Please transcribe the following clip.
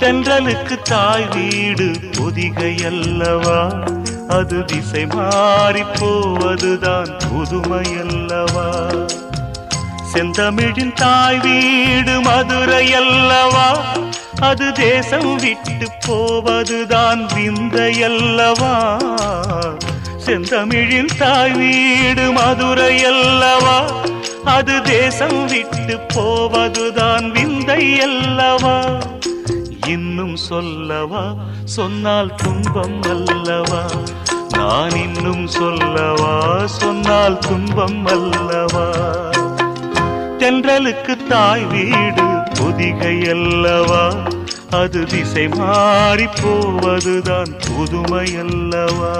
தென்றலுக்கு தாய் வீடு பொதிகை அல்லவா, அது திசை மாறி போவதுதான் புதுமை அல்லவா. செந்தமிழின் தாய் வீடு மதுரை அல்லவா, அது தேசம் விட்டு போவதுதான் விந்தை அல்லவா. செந்தமிழின் தாய் வீடு மதுரை அல்லவா, அது தேசம் விட்டு போவதுதான் விந்தை அல்லவா. இன்னும் சொல்லவா, சொன்னால் துன்பம் அல்லவா. நான் இன்னும் சொல்லவா, சொன்னால் துன்பம் அல்லவா. தென்றலுக்கு தாய் வீடு பொதிகை அல்லவா, அது திசை மாறி போவதுதான் புதுமை அல்லவா.